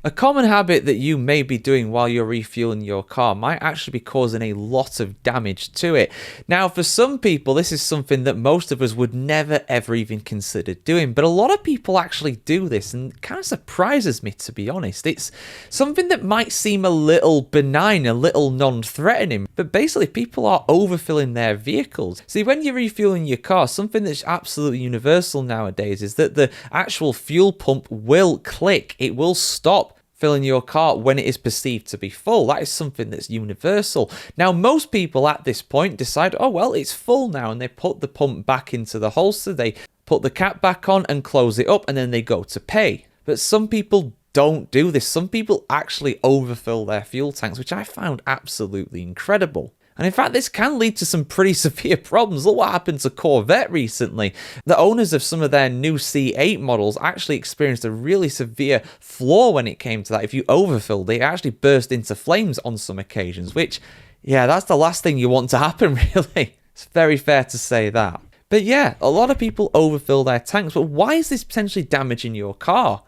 A common habit that you may be doing while you're refueling your car might actually be causing a lot of damage to it. Now, for some people, this is something that most of us would never ever even consider doing, but a lot of people actually do this, and it kind of surprises me, to be honest. It's something that might seem a little benign, a little non-threatening, but basically people are overfilling their vehicles. See, when you're refueling your car, something that's absolutely universal nowadays is that the actual fuel pump will click. It will stop filling your car when it is perceived to be full. That is something that's universal. Now, most people at this point decide, oh, well, it's full now, and they put the pump back into the holster, they put the cap back on and close it up, and then they go to pay. But some people don't do this. Some people actually overfill their fuel tanks, which I found absolutely incredible. And in fact, this can lead to some pretty severe problems. Look what happened to Corvette recently. The owners of some of their new C8 models actually experienced a really severe flaw when it came to that. If you overfilled, they actually burst into flames on some occasions, which, yeah, that's the last thing you want to happen, really. It's very fair to say that. But yeah, a lot of people overfill their tanks, but why is this potentially damaging your car?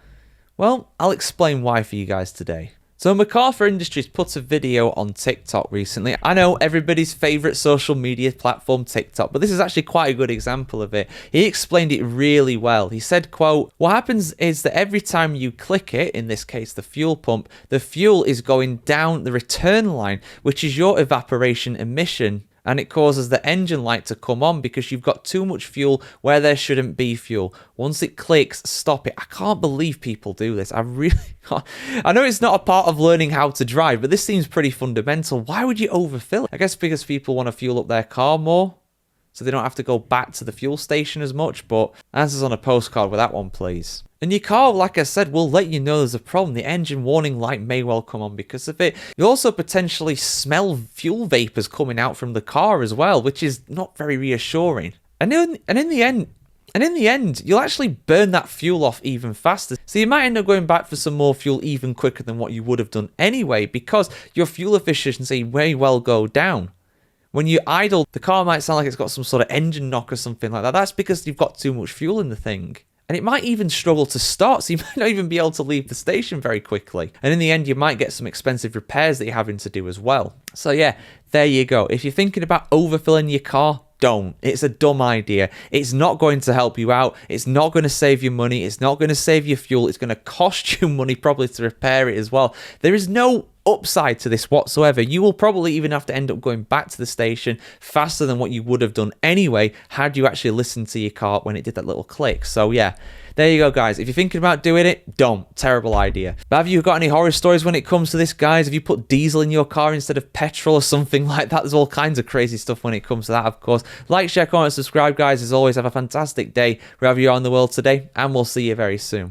Well, I'll explain why for you guys today. So MacArthur Industries put a video on TikTok recently. I know everybody's favorite social media platform, TikTok, but this is actually quite a good example of it. He explained it really well. He said, quote, "What happens is that every time you click it, in this case the fuel pump, the fuel is going down the return line, which is your evaporation emission. And it causes the engine light to come on because you've got too much fuel where there shouldn't be fuel. Once it clicks, stop it." I can't believe people do this. I really can't. I know it's not a part of learning how to drive, but this seems pretty fundamental. Why would you overfill it? I guess because people want to fuel up their car more, so they don't have to go back to the fuel station as much. But answers on a postcard with that one, please. And your car, like I said, will let you know there's a problem. The engine warning light may well come on because of it. You also potentially smell fuel vapors coming out from the car as well, which is not very reassuring. And in the end, you'll actually burn that fuel off even faster. So you might end up going back for some more fuel even quicker than what you would have done anyway, because your fuel efficiency may well go down. When you idle, the car might sound like it's got some sort of engine knock or something like that. That's because you've got too much fuel in the thing. And it might even struggle to start, so you might not even be able to leave the station very quickly. And in the end, you might get some expensive repairs that you're having to do as well. So yeah, there you go. If you're thinking about overfilling your car, don't. It's a dumb idea. It's not going to help you out. It's not going to save you money. It's not going to save you fuel. It's going to cost you money probably to repair it as well. There is no upside to this whatsoever. You will probably even have to end up going back to the station faster than what you would have done anyway had you actually listened to your car when it did that little click. So yeah, there you go, guys. If you're thinking about doing it, don't. Terrible idea. But have you got any horror stories when it comes to this, guys? Have you put diesel in your car instead of petrol or something like that? There's all kinds of crazy stuff when it comes to that, of course. Like, share, comment, subscribe, guys. As always, have a fantastic day wherever you are in the world today, and we'll see you very soon.